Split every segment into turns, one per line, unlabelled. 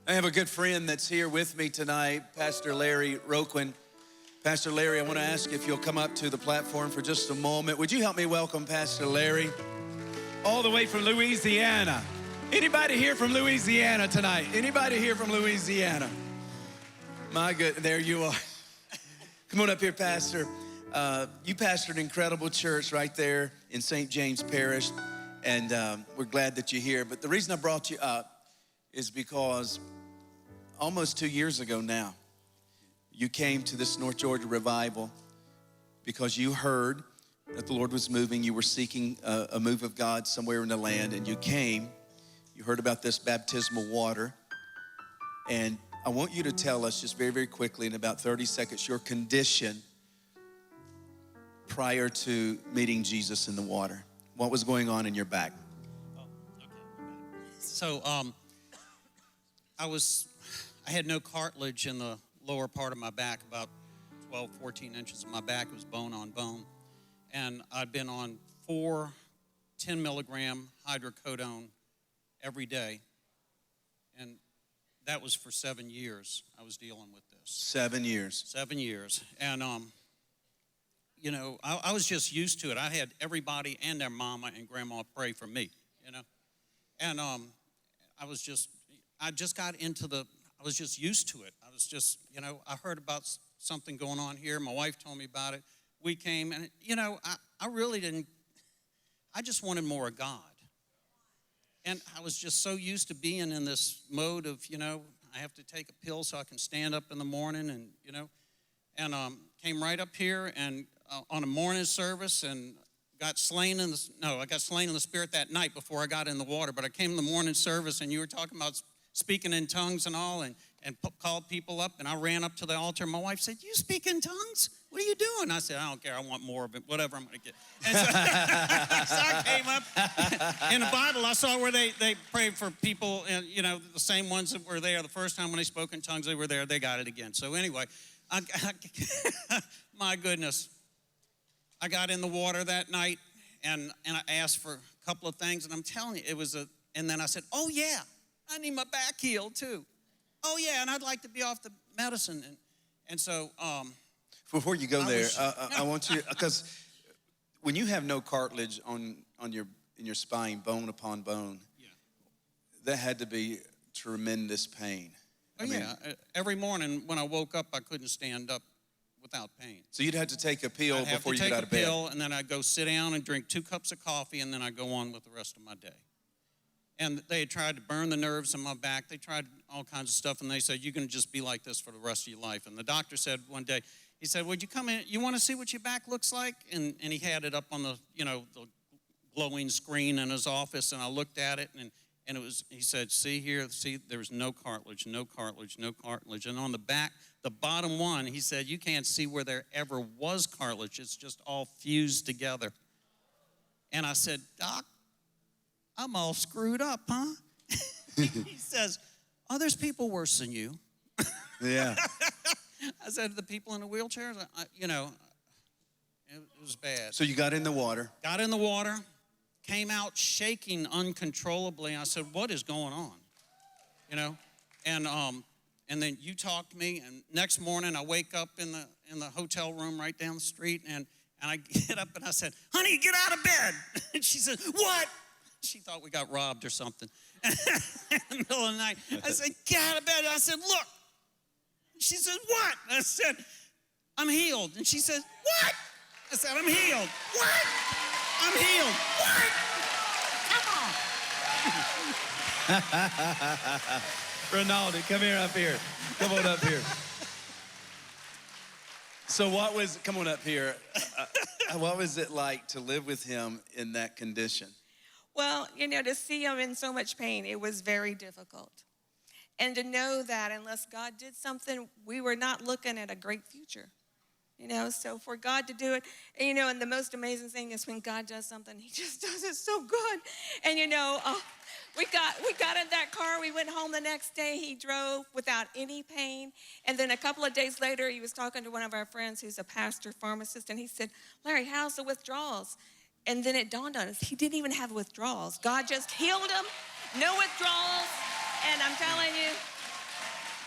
I have a good friend that's here with me tonight, Pastor Larry Roquin. Pastor Larry, I want to ask if you'll come up to the platform for just a moment. Would you help me welcome Pastor Larry, all the way from Louisiana? Anybody here from Louisiana tonight? Anybody here from Louisiana? My good, there you are. Come on up here, Pastor. You pastored an incredible church right there in St. James Parish, and we're glad that you're here. But the reason I brought you up is because almost 2 years ago now, you came to this North Georgia revival because you heard that the Lord was moving. You were seeking a move of God somewhere in the land, and you came. You heard about this baptismal water, and I want you to tell us just very, very quickly in about 30 seconds your condition prior to meeting Jesus in the water. What was going on in your back?
Oh, okay. So I had no cartilage in the lower part of my back, about 12, 14 inches of my back was bone on bone. And I'd been on 4 10-milligram hydrocodone every day. And that was for 7 years I was dealing with this.
7 years.
7 years. And, you know, I was just used to it. I had everybody and their mama and grandma pray for me, you know. And I was just used to it. I was just, you know, I heard about something going on here. My wife told me about it. We came, and, you know, I really didn't, I just wanted more of God. And I was just so used to being in this mode of, you know, I have to take a pill so I can stand up in the morning, and, you know, and came right up here and on a morning service and I got slain in the spirit that night before I got in the water. But I came to the morning service, and you were talking about speaking in tongues and all, and called people up, and I ran up to the altar. My wife said, "You speak in tongues? What are you doing?" I said, "I don't care. I want more of it, whatever I'm going to get." And so, so I came up. In the Bible, I saw where they prayed for people, and, you know, the same ones that were there the first time when they spoke in tongues, they were there, they got it again. So anyway, my goodness. I got in the water that night, and I asked for a couple of things, and I'm telling you, and then I said, "Oh yeah, I need my back healed too. Oh yeah, and I'd like to be off the medicine." And so
before you go there, I want you, because when you have no cartilage in your spine, bone upon bone,
yeah,
that had to be tremendous pain.
Oh yeah, every morning when I woke up, I couldn't stand up without pain.
So you'd have to take a pill before you get out of bed.
I'd have to take a pill, and then I'd go sit down and drink 2 cups of coffee, and then I'd go on with the rest of my day. And they had tried to burn the nerves in my back. They tried all kinds of stuff, and they said, "You're going to just be like this for the rest of your life." And the doctor said one day, he said, "Would you come in? You want to see what your back looks like?" And he had it up on the, you know, the glowing screen in his office, and I looked at it, and it was, he said, "See here, see, there's no cartilage, no cartilage, no cartilage." And on the back, the bottom one, he said, "You can't see where there ever was cartilage. It's just all fused together." And I said, "Doc, I'm all screwed up, huh?" He says, "Oh, there's people worse than you."
Yeah.
I said, "The people in the wheelchairs, you know, it was bad."
So you got in the water.
Got in the water, came out shaking uncontrollably. I said, "What is going on?" You know, and then you talked to me, and next morning I wake up in the hotel room right down the street, and I get up and I said, "Honey, get out of bed." And she said, "What?" She thought we got robbed or something. In the middle of the night, I said, "Get out of bed." I said, "Look." She said, "What?" I said, "I'm healed." And she said, "What?" I said, "I'm healed." "What?" "I'm healed." "What?" "Come on."
Ronaldo, come here up here. Come on up here. So come on up here. What was it like to live with him in that condition?
Well, you know, to see him in so much pain, it was very difficult. And to know that unless God did something, we were not looking at a great future. You know, so for God to do it, you know, and the most amazing thing is when God does something, he just does it so good. And, you know, we got in that car. We went home the next day. He drove without any pain. And then a couple of days later, he was talking to one of our friends who's a pastor pharmacist, and he said, "Larry, how's the withdrawals?" And then it dawned on us, he didn't even have withdrawals. God just healed him, no withdrawals. And I'm telling you,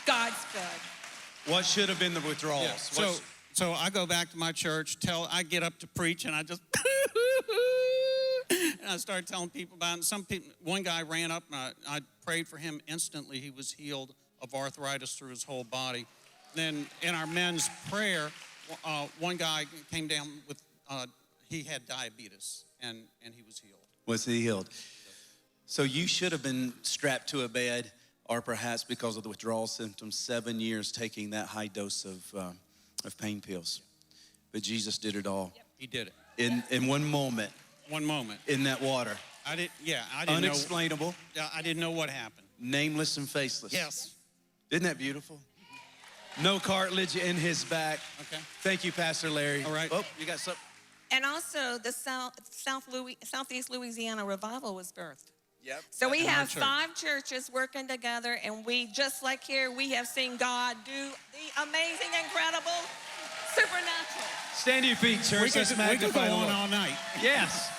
God's good.
What should have been the withdrawals?
Yeah. So I go back to my church, I get up to preach, and I just, and I started telling people about it. And one guy ran up, and I prayed for him instantly. He was healed of arthritis through his whole body. Then in our men's prayer, one guy came down with, he had diabetes, and he was healed.
Was he healed? So you should have been strapped to a bed, or perhaps because of the withdrawal symptoms, 7 years taking that high dose of pain pills. But Jesus did it all.
Yep. He did it.
In one moment.
One moment.
In that water.
I didn't
Unexplainable.
I didn't know what happened.
Nameless and faceless.
Yes.
Isn't that beautiful? No cartilage in his back.
Okay.
Thank you, Pastor Larry.
All right.
Oh, you got something?
And also the Southeast Louisiana Revival was birthed.
Yep.
So we
In our
have
church.
5 churches working together, and we, just like here, we have seen God do the amazing, incredible, supernatural.
Stand to your feet, church.
We could
Let's
go
magnify the
on
Lord.
all night.
Yes.